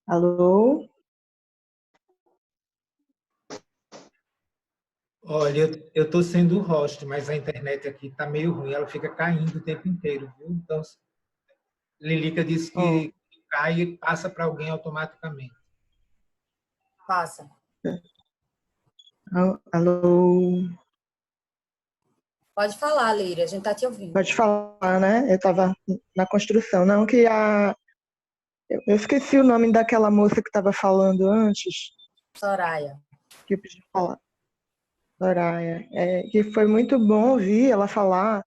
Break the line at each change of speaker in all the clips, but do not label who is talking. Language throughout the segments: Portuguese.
Alô?
Olha, eu estou sendo o host, mas a internet aqui está meio ruim, ela fica caindo o tempo inteiro, viu? Então, Lilica disse
Ó,
que cai e passa para alguém automaticamente.
Passa.
alô?
Pode falar, Leire, a gente está te ouvindo.
Pode falar, né? Eu estava na construção. Não, que eu esqueci o nome daquela moça que estava falando antes,
Soraya.
que eu pedi falar. Soraya. Que foi muito bom ouvir ela falar,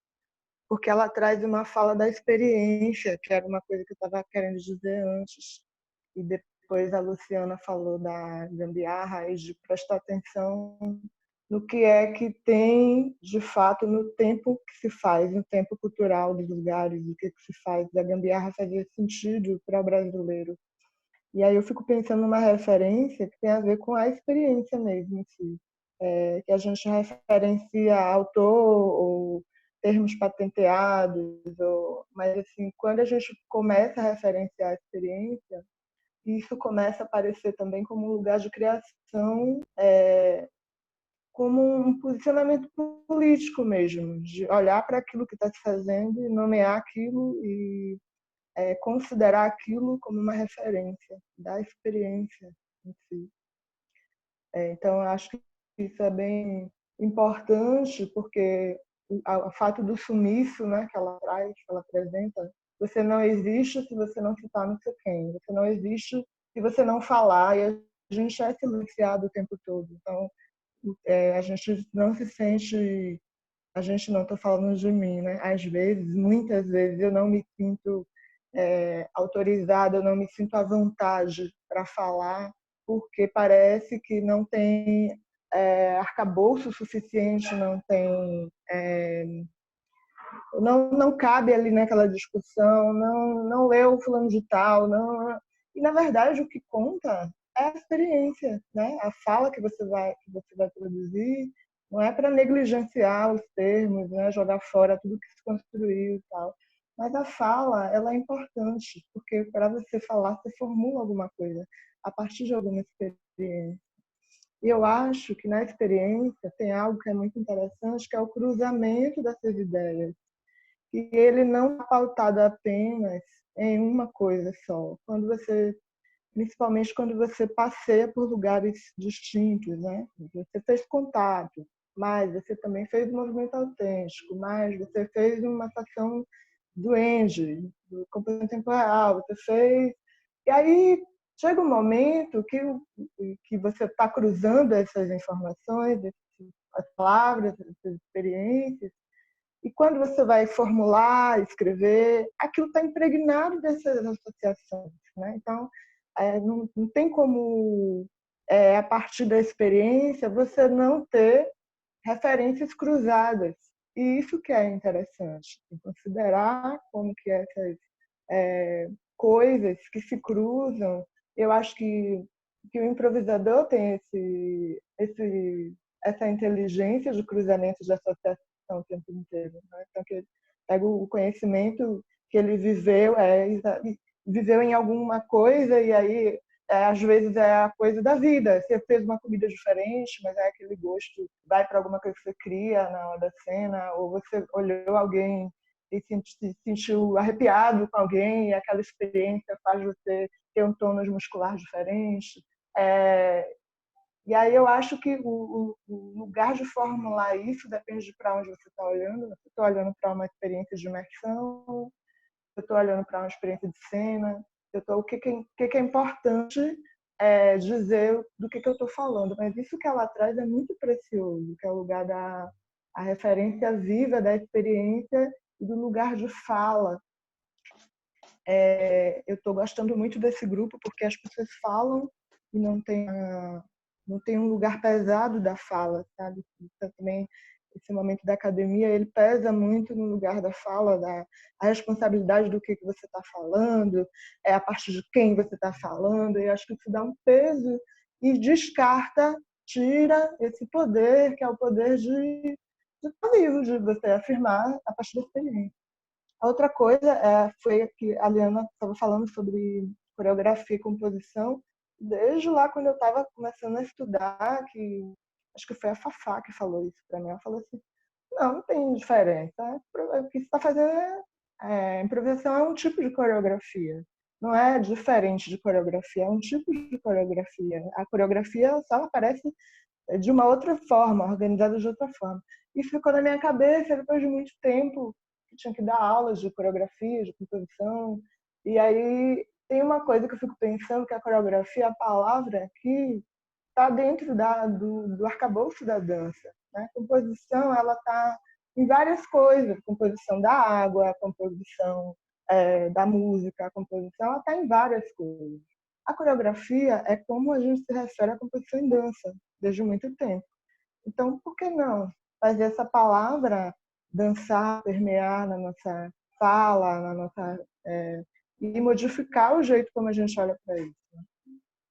porque ela traz uma fala da experiência, que era uma coisa que eu estava querendo dizer antes. E depois a Luciana falou da gambiarra e de prestar atenção no que é que tem, de fato, no tempo que se faz, no tempo cultural dos lugares, o que se faz da gambiarra fazer sentido para o brasileiro. E aí eu fico pensando numa referência que tem a ver com a experiência mesmo em si, que a gente referencia autor ou termos patenteados, mas assim, quando a gente começa a referenciar a experiência, isso começa a aparecer também como um lugar de criação, como um posicionamento político mesmo, de olhar para aquilo que está se fazendo e nomear aquilo e considerar aquilo como uma referência da experiência em si. Então, eu acho que isso é bem importante, porque o fato do sumiço, né, que ela traz, que ela apresenta, você não existe se você não citar não sei quem, você não existe se você não falar, e a gente é silenciado o tempo todo. Então, a gente não se sente, a gente não, estou falando de mim, né? Às vezes, muitas vezes, eu não me sinto autorizada, eu não me sinto à vontade para falar, porque parece que não tem arcabouço suficiente, não tem, não cabe ali naquela discussão, não eu fulano de tal, não. E na verdade o que conta é a experiência, né? A fala que você vai produzir não é para negligenciar os termos, né? Jogar fora tudo que se construiu e tal. Mas a fala, ela é importante, porque para você falar, você formula alguma coisa a partir de alguma experiência. E eu acho que na experiência tem algo que é muito interessante, que é o cruzamento dessas ideias. E ele não é pautado apenas em uma coisa só. Principalmente quando você passeia por lugares distintos, né? Você fez contato, mas você também fez um movimento autêntico, mas você fez uma ação do Engie, do componente temporal, você fez. E aí chega um momento que você está cruzando essas informações, as palavras, essas experiências, e quando você vai formular, escrever, aquilo está impregnado dessas associações, né? Então, não tem como, a partir da experiência, você não ter referências cruzadas. E isso que é interessante, considerar como que essas coisas que se cruzam. Eu acho que o improvisador tem essa inteligência de cruzamento de associação o tempo inteiro, né? Então, que ele pega o conhecimento que ele viveu em alguma coisa e aí às vezes é a coisa da vida. Você fez uma comida diferente, mas é aquele gosto, vai para alguma coisa que você cria na hora da cena, ou você olhou alguém e se sentiu arrepiado com alguém, e aquela experiência faz você ter um tônus muscular diferente. E aí eu acho que o lugar de formular isso depende de para onde você está olhando. Você está olhando para uma experiência de imersão, eu estou olhando para uma experiência de cena, o que é importante dizer do que eu estou falando. Mas isso que ela traz é muito precioso, que é o lugar da a referência viva da experiência e do lugar de fala. Eu estou gostando muito desse grupo porque as pessoas falam e não tem um lugar pesado da fala, sabe? Então, também esse momento da academia, ele pesa muito no lugar da fala, a responsabilidade do que você está falando, a partir de quem você está falando, e eu acho que isso dá um peso e descarta, tira esse poder, que é o poder de estar vivo, de você afirmar a partir da experiência. A outra coisa foi que a Liana estava falando sobre coreografia e composição desde lá quando eu estava começando a estudar, que acho que foi a Fafá que falou isso para mim. Ela falou assim, não tem diferença. O que você está fazendo improvisação é um tipo de coreografia. Não é diferente de coreografia, é um tipo de coreografia. A coreografia só aparece de uma outra forma, organizada de outra forma. Isso ficou na minha cabeça depois de muito tempo, que tinha que dar aulas de coreografia, de composição. E aí tem uma coisa que eu fico pensando, que a coreografia, a palavra que está dentro do arcabouço da dança. Né? A composição, ela está em várias coisas. A composição da água, a composição da música, a composição, ela está em várias coisas. A coreografia é como a gente se refere à composição em dança, desde muito tempo. Então, por que não fazer essa palavra dançar, permear na nossa fala, na nossa e modificar o jeito como a gente olha para isso? Né?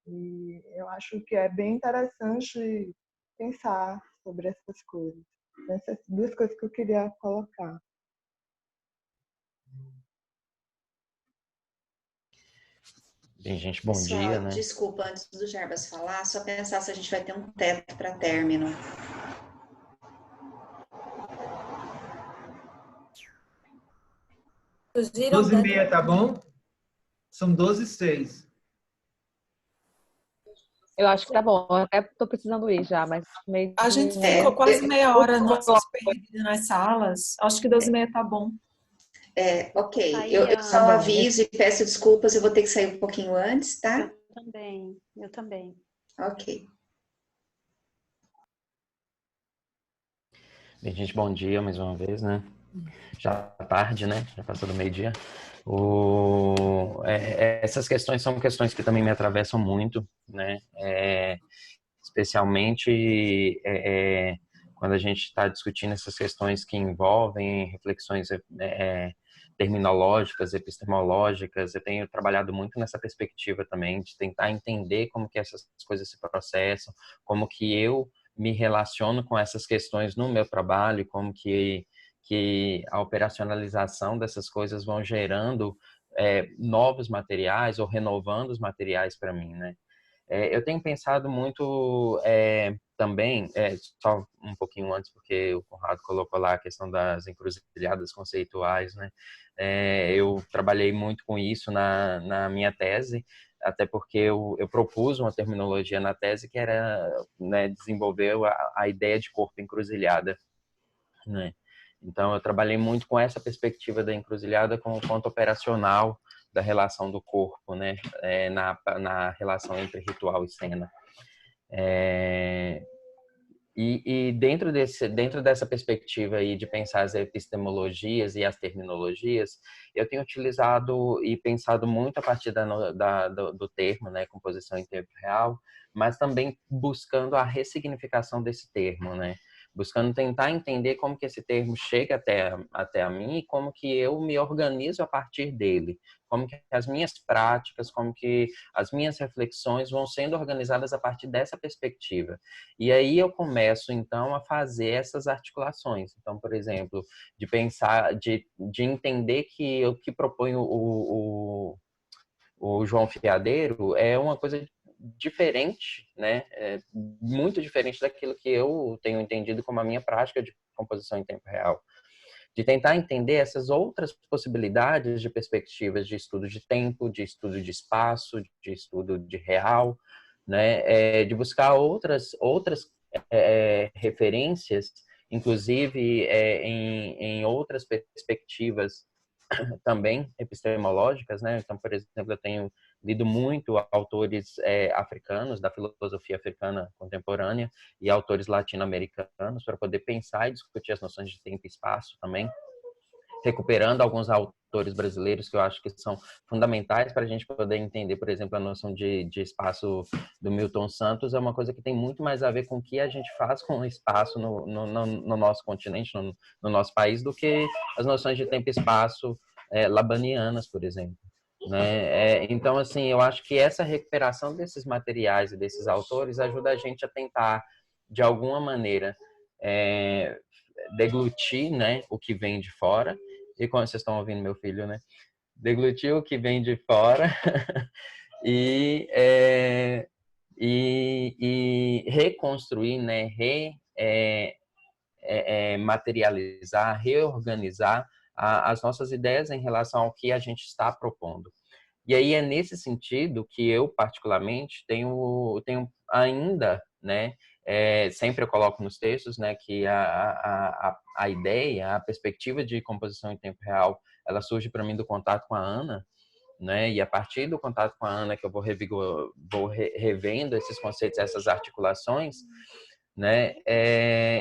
E eu acho que é bem interessante pensar sobre essas coisas. Essas duas coisas que eu queria colocar.
Bem, gente, bom
Pessoal,
dia, né?
desculpa, antes do Jarbas falar, só pensar se a gente vai ter um teto para término.
Surgiram
12h30, tá bom? São 12h06.
Eu acho que tá bom. Eu até tô precisando ir já, mas meio
A gente
de...
ficou quase meia hora perdido nas salas. Acho que 12h30 tá bom.
Ok.
Aí,
Eu só
bom.
aviso e peço desculpas, eu vou ter que sair um pouquinho antes, tá?
eu também.
Ok.
Bem, gente, bom dia mais uma vez, né? Já tá tarde, né? Já passou do meio-dia. Essas questões são questões que também me atravessam muito, né? Especialmente quando a gente está discutindo essas questões que envolvem reflexões terminológicas, epistemológicas. Eu tenho trabalhado muito nessa perspectiva também, de tentar entender como que essas coisas se processam, como que eu me relaciono com essas questões no meu trabalho, como que a operacionalização dessas coisas vão gerando novos materiais ou renovando os materiais para mim, né? Eu tenho pensado muito também, só um pouquinho antes, porque o Conrado colocou lá a questão das encruzilhadas conceituais, né? Eu trabalhei muito com isso na minha tese, até porque eu propus uma terminologia na tese que era, né, desenvolver a ideia de corpo encruzilhada, né? Então, eu trabalhei muito com essa perspectiva da encruzilhada como ponto operacional da relação do corpo, né? Na relação entre ritual e cena. E dentro dessa perspectiva aí de pensar as epistemologias e as terminologias, eu tenho utilizado e pensado muito a partir do termo, né, composição em tempo real, mas também buscando a ressignificação desse termo, né? Buscando tentar entender como que esse termo chega até a mim e como que eu me organizo a partir dele, como que as minhas práticas, como que as minhas reflexões vão sendo organizadas a partir dessa perspectiva. E aí eu começo, então, a fazer essas articulações. Então, por exemplo, de pensar, de entender que o que propõe o João Fiadeiro é uma coisa diferente, né? Muito diferente daquilo que eu tenho entendido como a minha prática de composição em tempo real. De tentar entender essas outras possibilidades de perspectivas de estudo de tempo, de estudo de espaço, de estudo de real, né? De buscar outras referências, inclusive em outras perspectivas também epistemológicas, né? Então, por exemplo, eu tenho lido muito autores africanos, da filosofia africana contemporânea, e autores latino-americanos, para poder pensar e discutir as noções de tempo e espaço também, recuperando alguns autores brasileiros que eu acho que são fundamentais para a gente poder entender, por exemplo, a noção de espaço do Milton Santos. É uma coisa que tem muito mais a ver com o que a gente faz com o espaço no nosso continente, no nosso país, do que as noções de tempo e espaço labanianas, por exemplo. Né? Então, assim, eu acho que essa recuperação desses materiais e desses autores ajuda a gente a tentar, de alguma maneira, deglutir, né, o que vem de fora. E quando vocês estão ouvindo meu filho, né? deglutir o que vem de fora e, e reconstruir, né? Materializar, reorganizar as nossas ideias em relação ao que a gente está propondo. E aí é nesse sentido que eu, particularmente, tenho ainda, né, sempre eu coloco nos textos, né, que a ideia, a perspectiva de composição em tempo real, ela surge para mim do contato com a Ana, né, e a partir do contato com a Ana que eu vou revendo esses conceitos, essas articulações, né?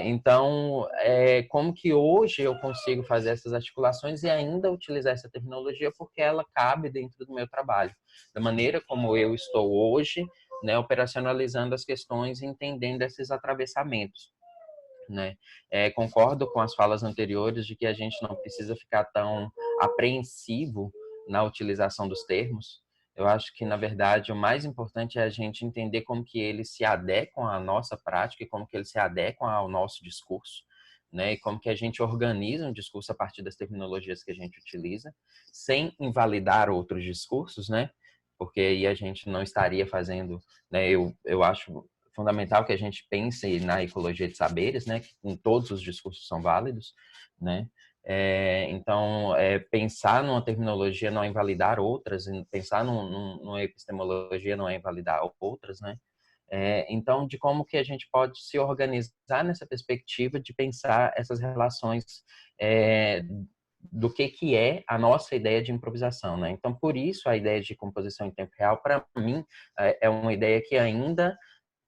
Então, como que hoje eu consigo fazer essas articulações e ainda utilizar essa terminologia porque ela cabe dentro do meu trabalho, da maneira como eu estou hoje, né, operacionalizando as questões e entendendo esses atravessamentos, né? Concordo com as falas anteriores de que a gente não precisa ficar tão apreensivo na utilização dos termos. Eu acho que, na verdade, o mais importante é a gente entender como que eles se adequam à nossa prática e como que eles se adequam ao nosso discurso, né? E como que a gente organiza um discurso a partir das terminologias que a gente utiliza, sem invalidar outros discursos, né? Porque aí a gente não estaria fazendo, né? Eu acho fundamental que a gente pense na ecologia de saberes, né? Que todos os discursos são válidos, né? Então, pensar numa terminologia não é invalidar outras, pensar numa epistemologia não é invalidar outras, né? Então, de como que a gente pode se organizar nessa perspectiva de pensar essas relações do que é a nossa ideia de improvisação, né? Então, por isso, a ideia de composição em tempo real, para mim, é uma ideia que ainda,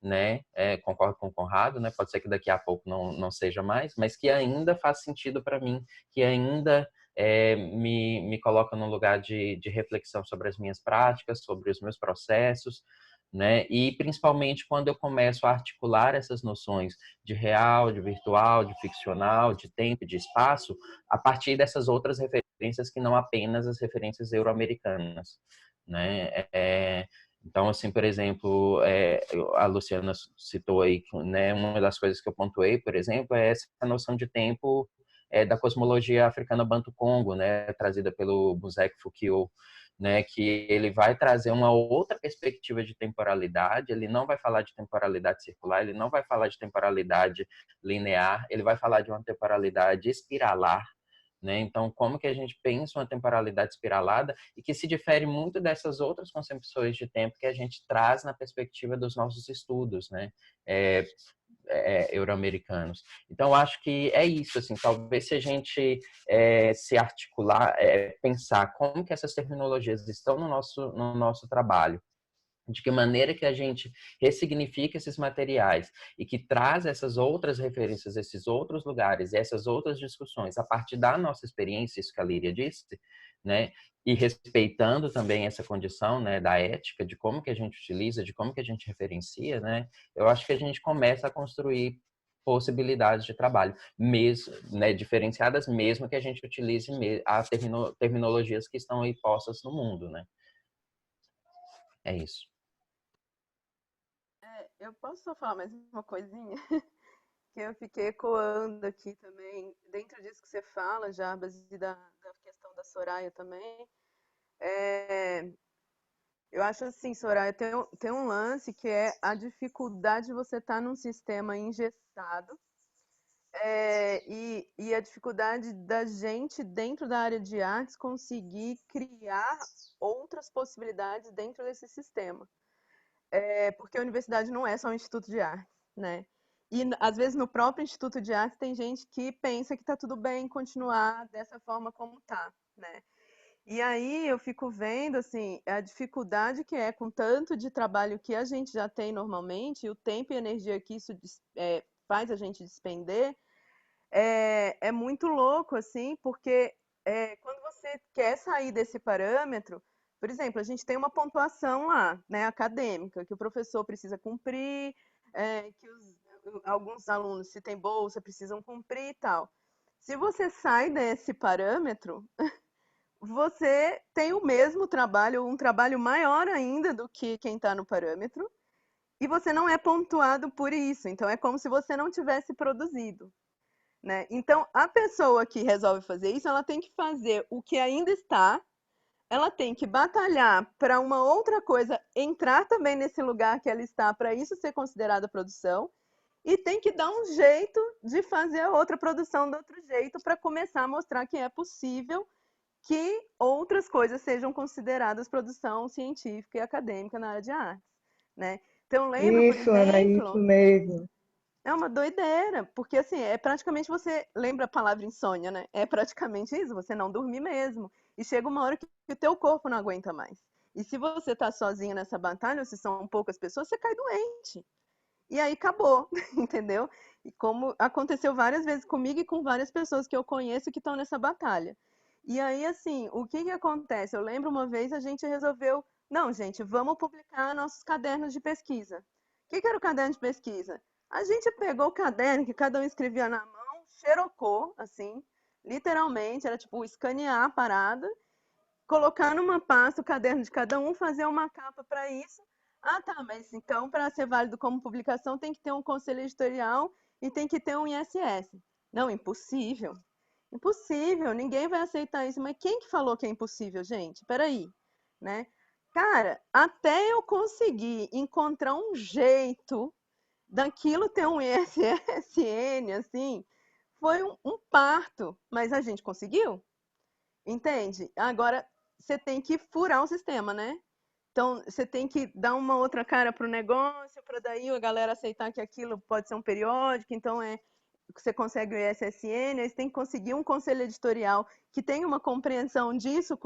né, concordo com o Conrado, né, pode ser que daqui a pouco não seja mais, mas que ainda faz sentido para mim, que ainda me coloca num lugar de reflexão sobre as minhas práticas, sobre os meus processos, né, e principalmente quando eu começo a articular essas noções de real, de virtual, de ficcional, de tempo, de espaço, a partir dessas outras referências que não apenas as referências euro-americanas, né. Então, assim, por exemplo, a Luciana citou aí, né, uma das coisas que eu pontuei, por exemplo, é essa noção de tempo da cosmologia africana Banto-Congo, né, trazida pelo Musek Fukio, né, que ele vai trazer uma outra perspectiva de temporalidade, ele não vai falar de temporalidade circular, ele não vai falar de temporalidade linear, ele vai falar de uma temporalidade espiralar, né? Então, como que a gente pensa uma temporalidade espiralada e que se difere muito dessas outras concepções de tempo que a gente traz na perspectiva dos nossos estudos, né? Euro-americanos. Então, acho que é isso, assim, talvez se a gente se articular, pensar como que essas terminologias estão no nosso trabalho, de que maneira que a gente ressignifica esses materiais e que traz essas outras referências, esses outros lugares, essas outras discussões a partir da nossa experiência, isso que a Líria disse, né? E respeitando também essa condição, né, da ética, de como que a gente utiliza, de como que a gente referencia, né? Eu acho que a gente começa a construir possibilidades de trabalho, mesmo, né, diferenciadas mesmo que a gente utilize as terminologias que estão aí postas no mundo, né? É isso.
Eu posso só falar mais uma coisinha? Que eu fiquei ecoando aqui também, dentro disso que você fala, Jarbas, e da questão da Soraya também. Eu acho assim, Soraya, tem um lance que é a dificuldade de você estar num sistema engessado e a dificuldade da gente, dentro da área de artes, conseguir criar outras possibilidades dentro desse sistema. Porque a universidade não é só um instituto de arte, né? E, às vezes, no próprio instituto de arte tem gente que pensa que está tudo bem continuar dessa forma como está, né? E aí eu fico vendo, assim, a dificuldade que é com tanto de trabalho que a gente já tem normalmente, e o tempo e energia que isso faz a gente despender, é muito louco, assim, porque quando você quer sair desse parâmetro, por exemplo, a gente tem uma pontuação lá, né, acadêmica, que o professor precisa cumprir, que alguns alunos, se tem bolsa, precisam cumprir e tal. Se você sai desse parâmetro, você tem o mesmo trabalho, um trabalho maior ainda do que quem está no parâmetro, e você não é pontuado por isso. Então, é como se você não tivesse produzido, né? Então, a pessoa que resolve fazer isso, ela tem que fazer o que ainda está ela tem que batalhar para uma outra coisa entrar também nesse lugar que ela está, para isso ser considerada produção, e tem que dar um jeito de fazer a outra produção do outro jeito para começar a mostrar que é possível que outras coisas sejam consideradas produção científica e acadêmica na área de artes, né? Então, lembra, por
Isso, Ana, isso
exemplo,
mesmo.
é uma doideira, porque assim, é praticamente você lembra a palavra insônia, né? É praticamente isso, você não dormir mesmo. E chega uma hora que o teu corpo não aguenta mais. E se você tá sozinho nessa batalha, ou se são poucas pessoas, você cai doente. E aí acabou, entendeu? E como aconteceu várias vezes comigo e com várias pessoas que eu conheço que estão nessa batalha. E aí, assim, o que que acontece? Eu lembro uma vez a gente resolveu, não, gente, vamos publicar nossos cadernos de pesquisa. O que que era o caderno de pesquisa? A gente pegou o caderno que cada um escrevia na mão, xerocou, assim, literalmente, era tipo escanear a parada, colocar numa pasta o caderno de cada um, fazer uma capa para isso. Ah, tá, mas então para ser válido como publicação tem que ter um conselho editorial e tem que ter um ISS. Não, impossível. Impossível, ninguém vai aceitar isso. Mas quem que falou que é impossível, gente? Peraí, né? Cara, até eu conseguir encontrar um jeito daquilo ter um ISSN, assim, foi um parto. Mas a gente conseguiu, entende? Agora, você tem que furar o sistema, né? Então, você tem que dar uma outra cara para o negócio, para daí a galera aceitar que aquilo pode ser um periódico, então você consegue o ISSN, aí você tem que conseguir um conselho editorial que tenha uma compreensão disso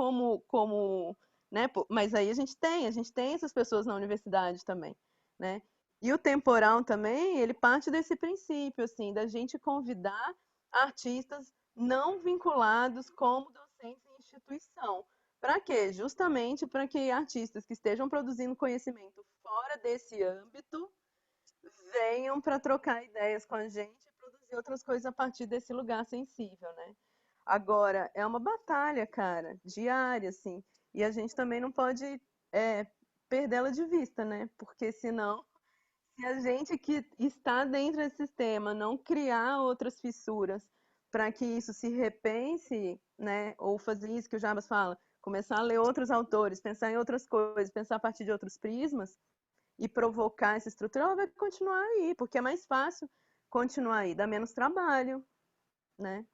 né? Mas aí a gente tem essas pessoas na universidade também, né? E o temporal também, ele parte desse princípio, assim, da gente convidar artistas não vinculados como docentes em instituição. Para quê? Justamente para que artistas que estejam produzindo conhecimento fora desse âmbito venham para trocar ideias com a gente e produzir outras coisas a partir desse lugar sensível, né? Agora, é uma batalha, cara, diária, assim, e a gente também não pode perdê-la de vista, né? Porque senão, se a gente que está dentro desse sistema não criar outras fissuras para que isso se repense, né? Ou fazer isso que o Jarbas fala, começar a ler outros autores, pensar em outras coisas, pensar a partir de outros prismas e provocar essa estrutura, ela vai continuar aí, porque é mais fácil continuar aí, dá menos trabalho, né?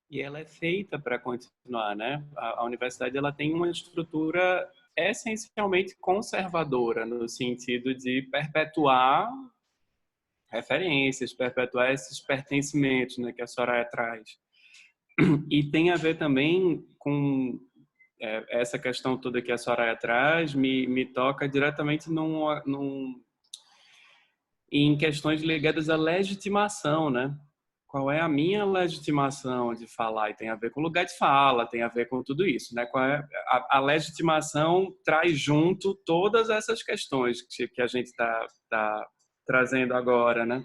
E ela é feita para continuar, né? A universidade ela tem uma estrutura essencialmente conservadora, no sentido de perpetuar referências, perpetuar esses pertencimentos, né, que a Soraya traz. E tem a ver também com essa questão toda que a Soraya traz, me toca diretamente em questões ligadas à legitimação, né? Qual é a minha legitimação de falar? E tem a ver com o lugar de fala, tem a ver com tudo isso, né? Qual é a legitimação traz junto todas essas questões que a gente está trazendo agora, né?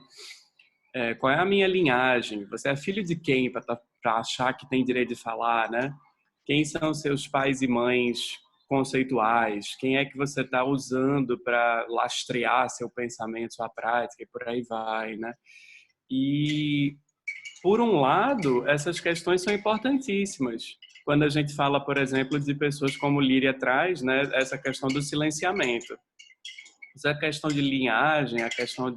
Qual é a minha linhagem? Você é filho de quem para achar que tem direito de falar, né? Quem são seus pais e mães conceituais? Quem é que você está usando para lastrear seu pensamento, sua prática e por aí vai, né? E por um lado, essas questões são importantíssimas. Quando a gente fala, por exemplo, de pessoas como Líria traz, né, essa questão do silenciamento. Essa questão de linhagem, a questão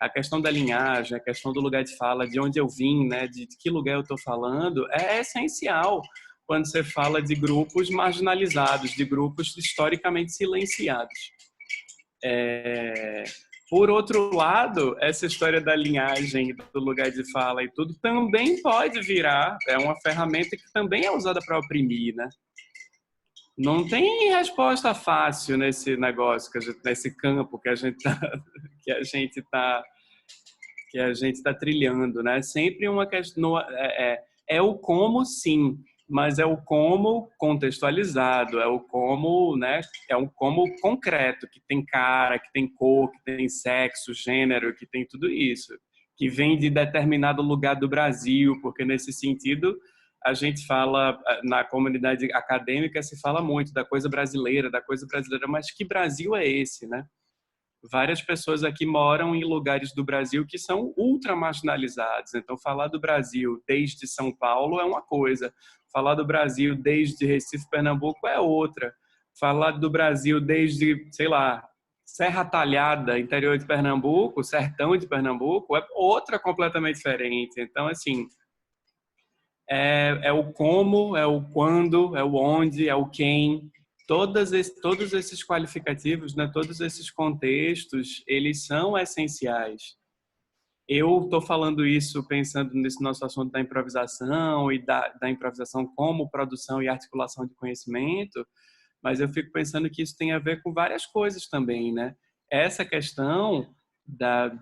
a questão da linhagem, a questão do lugar de fala, de onde eu vim, né, de que lugar eu estou falando, é essencial quando você fala de grupos marginalizados, de grupos historicamente silenciados. Por outro lado, essa história da linhagem, do lugar de fala e tudo, também pode virar uma ferramenta que também é usada para oprimir, né? Não tem resposta fácil nesse negócio, nesse campo que a gente tá trilhando, né? Sempre uma questão é o como, sim, mas é o como contextualizado, é o como, né? É um como concreto, que tem cara, que tem cor, que tem sexo, gênero, que tem tudo isso, que vem de determinado lugar do Brasil, porque nesse sentido a gente fala, na comunidade acadêmica se fala muito da coisa brasileira, mas que Brasil é esse, né? várias pessoas aqui moram em lugares do Brasil que são ultra marginalizados. Então, falar do Brasil desde São Paulo é uma coisa, falar do Brasil desde Recife, Pernambuco é outra. Falar do Brasil desde, sei lá, Serra Talhada, interior de Pernambuco, sertão de Pernambuco, é outra completamente diferente. Então, assim, é o como, é o quando, é o onde, é o quem. Todos esses qualificativos, né, todos esses contextos, eles são essenciais. Eu estou falando isso pensando nesse nosso assunto da improvisação e da improvisação como produção e articulação de conhecimento, mas eu fico pensando que isso tem a ver com várias coisas também, né? Essa questão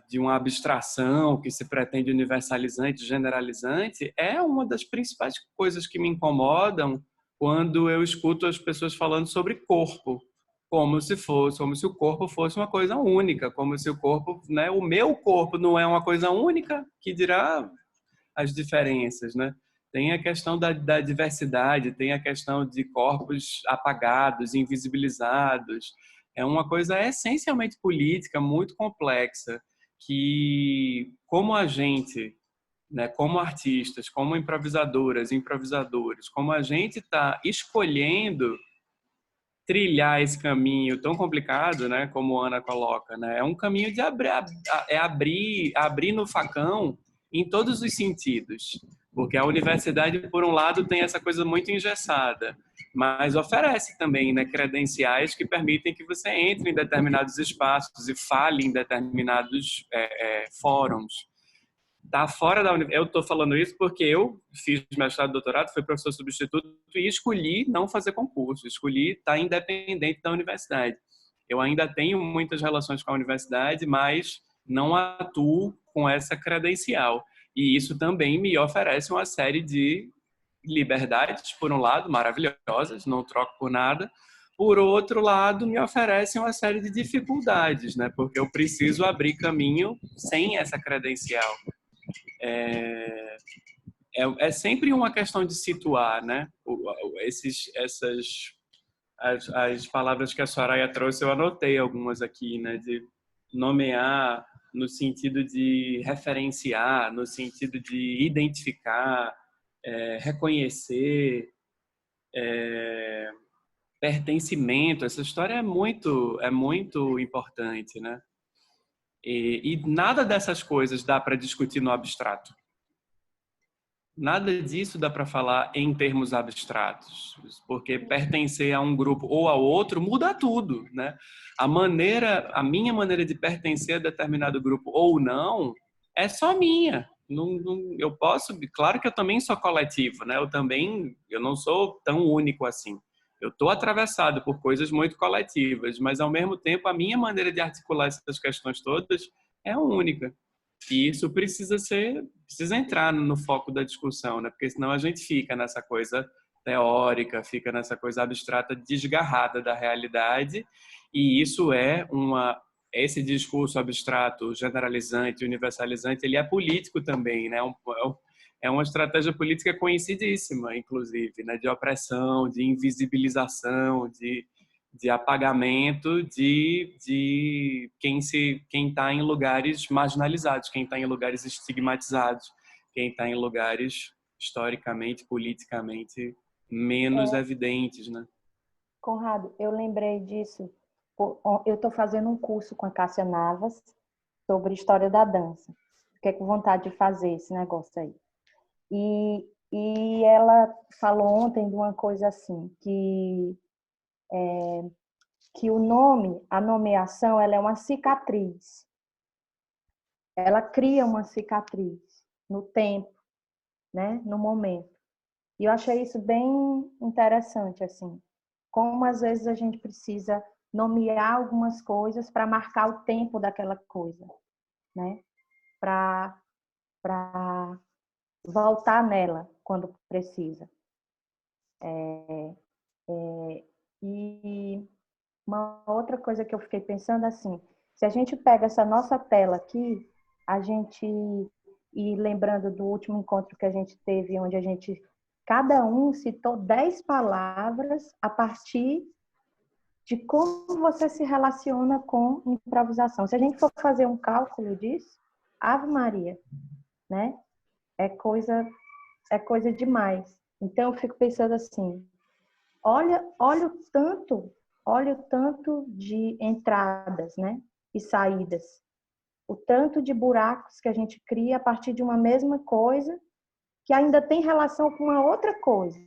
de uma abstração que se pretende universalizante, generalizante, é uma das principais coisas que me incomodam quando eu escuto as pessoas falando sobre corpo, como se o corpo fosse uma coisa única, como se o corpo, né, o meu corpo não é uma coisa única, que dirá as diferenças, né? Tem a questão da diversidade, tem a questão de corpos apagados, invisibilizados. É uma coisa essencialmente política, muito complexa, que como a gente, né, como artistas, como improvisadoras, improvisadores, como a gente está escolhendo trilhar esse caminho tão complicado, né, como a Ana coloca, né, é um caminho de abrir no facão em todos os sentidos, porque a universidade, por um lado, tem essa coisa muito engessada, mas oferece também, né, credenciais que permitem que você entre em determinados espaços e fale em determinados fóruns. Tá fora da universidade. Eu estou falando isso porque eu fiz mestrado e doutorado, fui professor substituto e escolhi não fazer concurso, escolhi estar independente da universidade. Eu ainda tenho muitas relações com a universidade, mas não atuo com essa credencial. E isso também me oferece uma série de liberdades, por um lado, maravilhosas, não troco por nada. Por outro lado, me oferece uma série de dificuldades, né? Porque eu preciso abrir caminho sem essa credencial. É sempre uma questão de situar, né? As palavras que a Soraya trouxe, eu anotei algumas aqui, né? De nomear no sentido de referenciar, no sentido de identificar, reconhecer, pertencimento. Essa história é muito importante, né? E nada dessas coisas dá para discutir no abstrato. Nada disso dá para falar em termos abstratos, porque pertencer a um grupo ou a outro muda tudo, né? A minha maneira de pertencer a determinado grupo ou não é só minha. Eu posso, claro que eu também sou coletivo, né? Eu não sou tão único assim. Eu estou atravessado por coisas muito coletivas, mas ao mesmo tempo a minha maneira de articular essas questões todas é única. E isso precisa entrar no foco da discussão, né? Porque senão a gente fica nessa coisa teórica, fica nessa coisa abstrata desgarrada da realidade, e esse discurso abstrato, generalizante, universalizante, ele é político também, né? É uma estratégia política conhecidíssima, inclusive, né? De opressão, de invisibilização, de apagamento de quem está em lugares marginalizados, quem está em lugares estigmatizados, quem está em lugares historicamente, politicamente menos evidentes, né?
Conrado, eu lembrei disso. Eu estou fazendo um curso com a Cássia Navas sobre história da dança. Fiquei com vontade de fazer esse negócio aí. E ela falou ontem de uma coisa assim, que o nome, a nomeação, ela é uma cicatriz. Ela cria uma cicatriz no tempo, né? No momento. E eu achei isso bem interessante, assim. Como às vezes a gente precisa nomear algumas coisas para marcar o tempo daquela coisa, né? Para voltar nela quando precisa. E uma outra coisa que eu fiquei pensando assim, se a gente pega essa nossa tela aqui, e lembrando do último encontro que a gente teve, onde cada um citou 10 palavras a partir de como você se relaciona com improvisação. Se a gente for fazer um cálculo disso, Ave Maria, né? É coisa demais. Então eu fico pensando assim, olha o tanto de entradas, né? E saídas, o tanto de buracos que a gente cria a partir de uma mesma coisa que ainda tem relação com uma outra coisa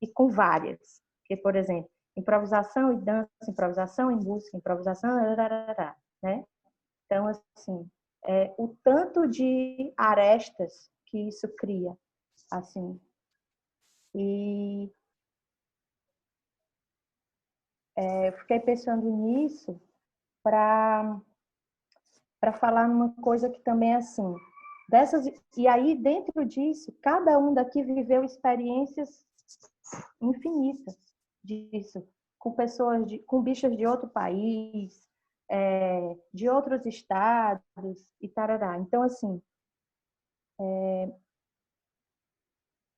e com várias. Porque, por exemplo, improvisação e dança, improvisação e música, improvisação, né? Então, assim, o tanto de arestas que isso cria, assim. E eu fiquei pensando nisso para falar numa coisa que também é assim, e aí dentro disso, cada um daqui viveu experiências infinitas disso, com pessoas, com bichos de outro país, de outros estados e tarará. Então, assim,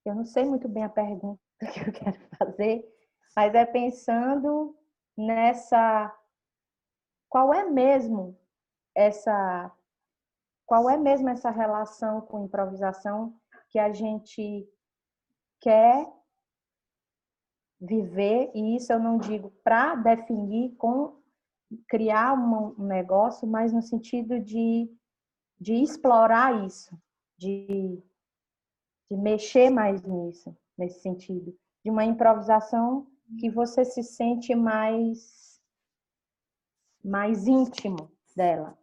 eu não sei muito bem a pergunta que eu quero fazer, mas é pensando nessa, qual é mesmo essa relação com improvisação que a gente quer viver, e isso eu não digo para definir, criar um negócio, mas no sentido de explorar isso, de mexer mais nisso, nesse sentido, de uma improvisação que você se sente mais íntimo dela,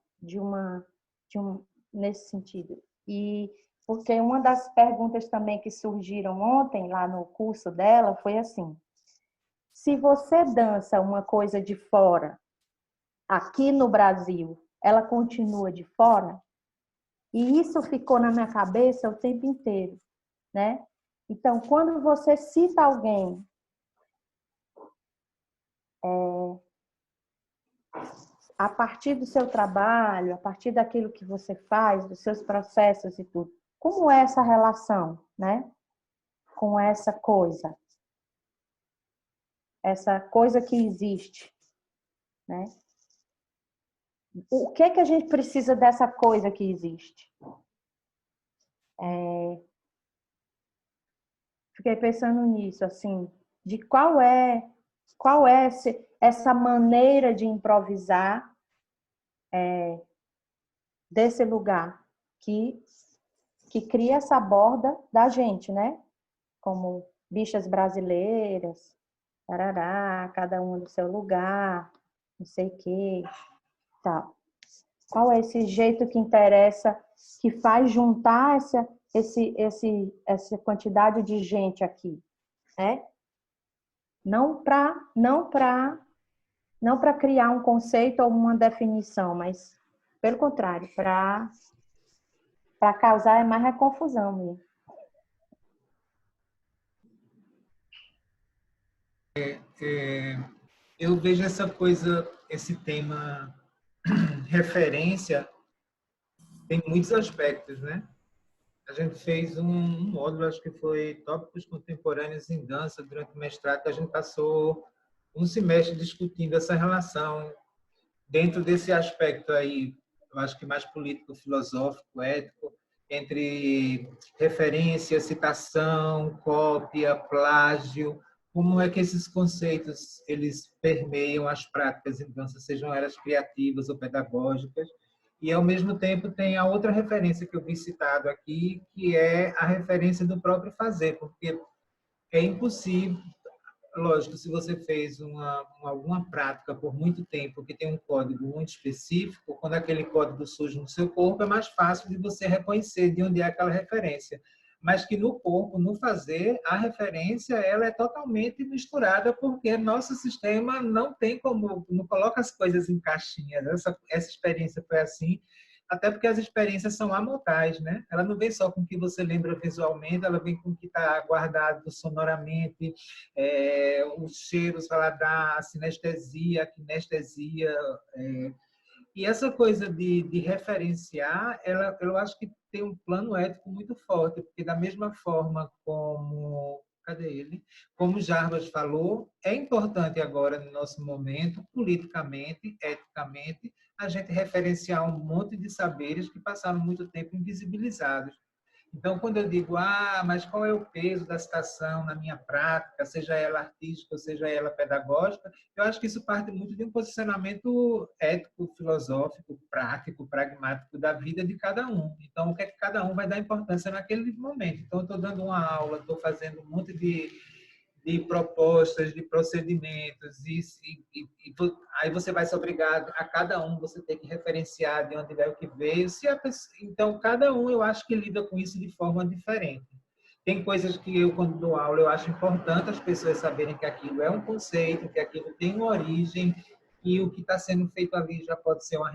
nesse sentido. E porque uma das perguntas também que surgiram ontem lá no curso dela foi assim: se você dança uma coisa de fora, aqui no Brasil, ela continua de fora? E isso ficou na minha cabeça o tempo inteiro, né? Então, quando você cita alguém a partir do seu trabalho, a partir daquilo que você faz, dos seus processos e tudo, como é essa relação, né? Com essa coisa que existe, né? O que é que a gente precisa dessa coisa que existe? Fiquei pensando nisso, assim, de qual é essa maneira de improvisar desse lugar que cria essa borda da gente, né? Como bichas brasileiras, tarará, cada uma do seu lugar, não sei o quê, tal. Qual é esse jeito que interessa, que faz juntar essa quantidade de gente aqui, né? Não para criar um conceito ou uma definição, mas pelo contrário, para causar mais confusão mesmo.
Eu vejo essa coisa, esse tema referência, tem muitos aspectos, né? A gente fez um módulo, acho que foi Tópicos Contemporâneos em Dança, durante o mestrado, que a gente passou um semestre discutindo essa relação dentro desse aspecto aí, eu acho que mais político, filosófico, ético, entre referência, citação, cópia, plágio, como é que esses conceitos eles permeiam as práticas em dança, sejam elas criativas ou pedagógicas. E, ao mesmo tempo, tem a outra referência que eu vi citado aqui, que é a referência do próprio fazer, porque é impossível, lógico, se você fez alguma prática por muito tempo que tem um código muito específico, quando aquele código surge no seu corpo, é mais fácil de você reconhecer de onde é aquela referência. Mas que no corpo, no fazer, a referência ela é totalmente misturada, porque nosso sistema não tem como, não coloca as coisas em caixinhas. Essa experiência foi assim, até porque as experiências são amortais, né? Ela não vem só com o que você lembra visualmente, ela vem com o que está guardado sonoramente, os cheiros, paladar, a sinestesia, a kinestesia. E essa coisa de referenciar, eu acho que tem um plano ético muito forte, porque da mesma forma como cadê ele? Como Jarbas falou, é importante agora, no nosso momento, politicamente, eticamente, a gente referenciar um monte de saberes que passaram muito tempo invisibilizados. Então, quando eu digo, mas qual é o peso da citação na minha prática, seja ela artística ou seja ela pedagógica, eu acho que isso parte muito de um posicionamento ético, filosófico, prático, pragmático da vida de cada um. Então, o que é que cada um vai dar importância naquele momento? Então, eu estou dando uma aula, estou fazendo um monte de propostas, de procedimentos, aí você vai ser obrigado a cada um, você tem que referenciar de onde veio o que veio. Então, cada um, eu acho que lida com isso de forma diferente. Tem coisas que eu, quando dou aula, eu acho importante as pessoas saberem que aquilo é um conceito, que aquilo tem uma origem, e o que está sendo feito ali já pode ser uma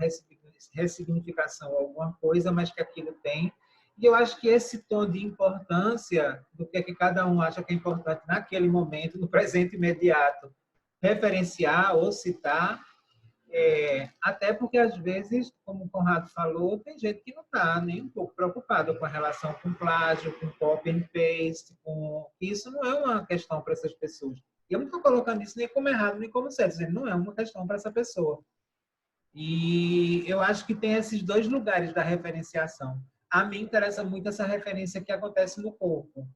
ressignificação ou alguma coisa, mas que aquilo tem. E eu acho que esse tom de importância, do que cada um acha que é importante naquele momento, no presente imediato, referenciar ou citar, até porque, às vezes, como o Conrado falou, tem gente que não está nem um pouco preocupado com a relação com plágio, com copy and paste, isso não é uma questão para essas pessoas. E eu não estou colocando isso nem como errado, nem como certo, dizendo, não é uma questão para essa pessoa. E eu acho que tem esses dois lugares da referenciação. A mim interessa muito essa referência que acontece no corpo,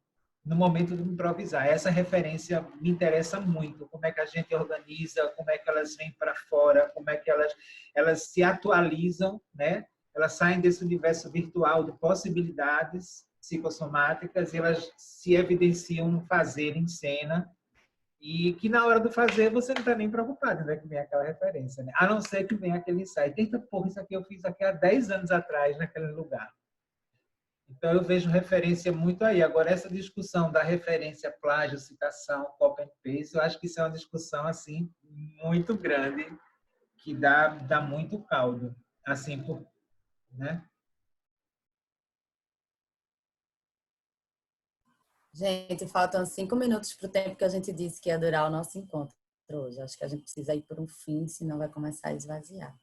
no momento de improvisar. Essa referência me interessa muito. Como é que a gente organiza, como é que elas vêm para fora, como é que elas se atualizam, né? Elas saem desse universo virtual de possibilidades psicossomáticas e elas se evidenciam no fazer em cena. E que na hora do fazer você não está nem preocupado, né? Que vem aquela referência, né? A não ser que venha aquele insight. Eita, porra, isso aqui eu fiz aqui há 10 anos atrás, naquele lugar. Então, eu vejo referência muito aí. Agora, essa discussão da referência, plágio, citação, copy and paste, eu acho que isso é uma discussão assim muito grande, que dá muito caldo. Assim, né?
Gente, faltam 5 minutos para o tempo que a gente disse que ia durar o nosso encontro hoje. Acho que a gente precisa ir por um fim, senão vai começar a esvaziar.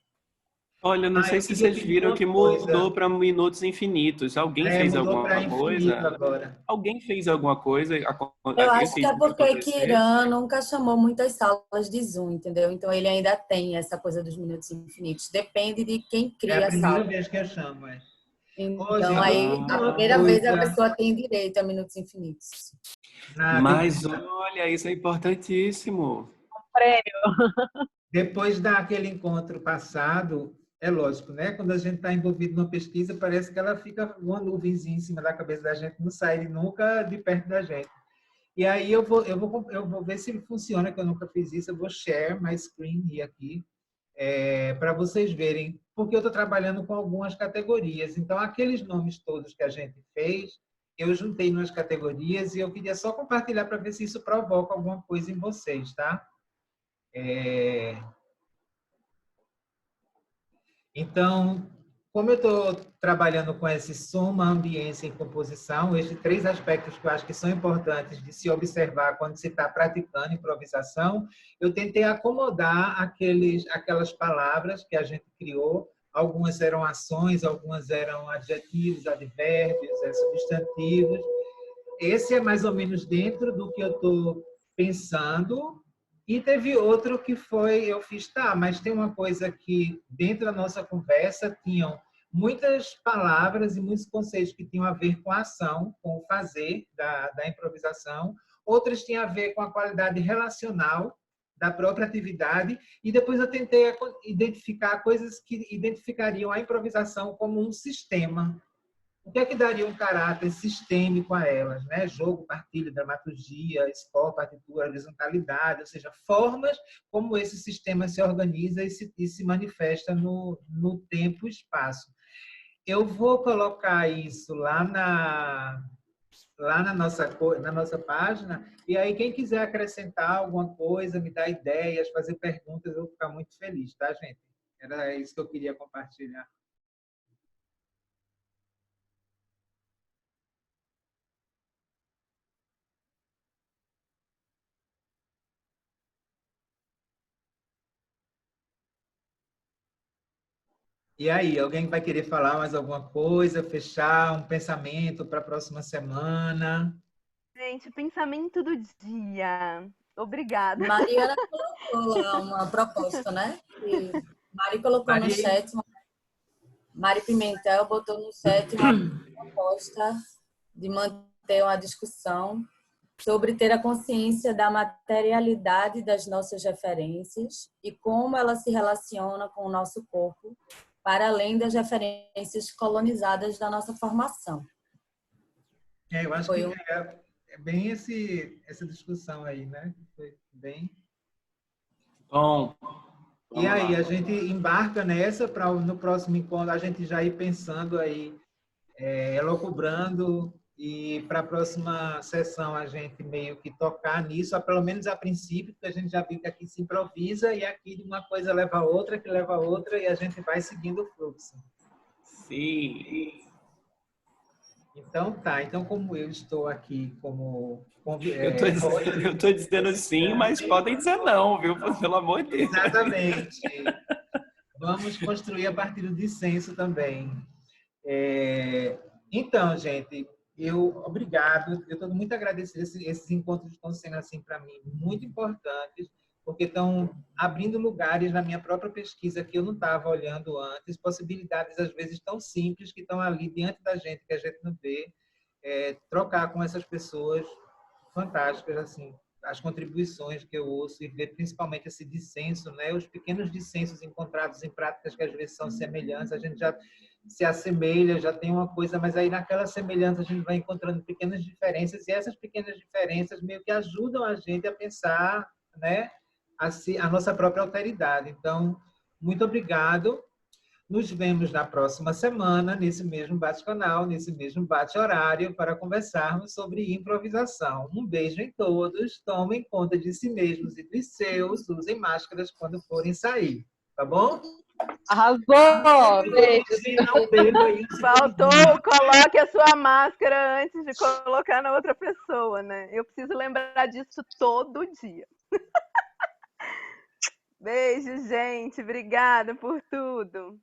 Olha, não sei se vocês viram que mudou para minutos infinitos. Alguém fez alguma coisa?
Agora.
Alguém fez alguma coisa?
Eu acho que é porque Kiran nunca chamou muitas salas de Zoom, entendeu? Então ele ainda tem essa coisa dos minutos infinitos. Depende de quem cria a sala.
É a primeira vez que eu chamo,
Então, aí, a primeira vez a pessoa tem direito a minutos infinitos.
Mas, olha, isso é importantíssimo.
Prêmio.
Depois daquele encontro passado, é lógico, né? Quando a gente está envolvido numa pesquisa, parece que ela fica uma nuvenzinha em cima da cabeça da gente, não sai nunca de perto da gente. E aí eu vou ver se funciona, que eu nunca fiz isso. Eu vou share my screen aqui, para vocês verem, porque eu estou trabalhando com algumas categorias. Então, aqueles nomes todos que a gente fez, eu juntei nas categorias e eu queria só compartilhar para ver se isso provoca alguma coisa em vocês, tá? Então, como eu estou trabalhando com esse soma, ambiência e composição, esses 3 aspectos que eu acho que são importantes de se observar quando se está praticando improvisação, eu tentei acomodar aquelas palavras que a gente criou. Algumas eram ações, algumas eram adjetivos, advérbios, substantivos. Esse é mais ou menos dentro do que eu estou pensando. E teve outro que eu fiz, mas tem uma coisa que dentro da nossa conversa tinham muitas palavras e muitos conceitos que tinham a ver com a ação, com o fazer da improvisação. Outras tinham a ver com a qualidade relacional da própria atividade. E depois eu tentei identificar coisas que identificariam a improvisação como um sistema. O que é que daria um caráter sistêmico a elas, né? Jogo, partilha, dramaturgia, score, partitura, horizontalidade, ou seja, formas como esse sistema se organiza e se manifesta no tempo e espaço. Eu vou colocar isso lá na nossa página, e aí quem quiser acrescentar alguma coisa, me dar ideias, fazer perguntas, eu vou ficar muito feliz, tá, gente? Era isso que eu queria compartilhar. E aí, alguém vai querer falar mais alguma coisa, fechar um pensamento para a próxima semana?
gente, pensamento do dia. Obrigada.
Mariana colocou lá uma proposta, né? E Mari colocou no chat, Mari Pimentel botou no chat uma proposta de manter uma discussão sobre ter a consciência da materialidade das nossas referências e como ela se relaciona com o nosso corpo, para além das referências colonizadas da nossa formação.
Eu acho que é bem essa discussão aí, né? Foi bem...
Bom,
e aí, a gente embarca nessa para no próximo encontro a gente já ir pensando aí, elucubrando, e para a próxima sessão a gente meio que tocar nisso, pelo menos a princípio, porque a gente já viu que aqui se improvisa e aqui uma coisa leva a outra, que leva a outra, e a gente vai seguindo o fluxo.
Sim.
Então tá, então como eu estou aqui como...
Eu tô dizendo sim, mas podem dizer não, viu? Pelo amor de Deus.
Exatamente. Vamos construir a partir do dissenso também. Então, gente, obrigado. Eu estou muito agradecido. Esses encontros estão sendo, assim, para mim, muito importantes, porque estão abrindo lugares na minha própria pesquisa que eu não estava olhando antes, possibilidades, às vezes, tão simples que estão ali diante da gente, que a gente não vê. Trocar com essas pessoas fantásticas, assim, as contribuições que eu ouço e ver principalmente esse dissenso, né? Os pequenos dissensos encontrados em práticas que às vezes são semelhantes, a gente já se assemelha, já tem uma coisa, mas aí naquela semelhança a gente vai encontrando pequenas diferenças, e essas pequenas diferenças meio que ajudam a gente a pensar, né, a nossa própria alteridade. Então, muito obrigado. Nos vemos na próxima semana, nesse mesmo bate-canal, nesse mesmo bate-horário, para conversarmos sobre improvisação. Um beijo em todos, tomem conta de si mesmos e dos seus, usem máscaras quando forem sair, tá bom?
Arrasou! Beijo.
Faltou, coloque a sua máscara antes de colocar na outra pessoa, né? Eu preciso lembrar disso todo dia. Beijo, gente. Obrigada por tudo.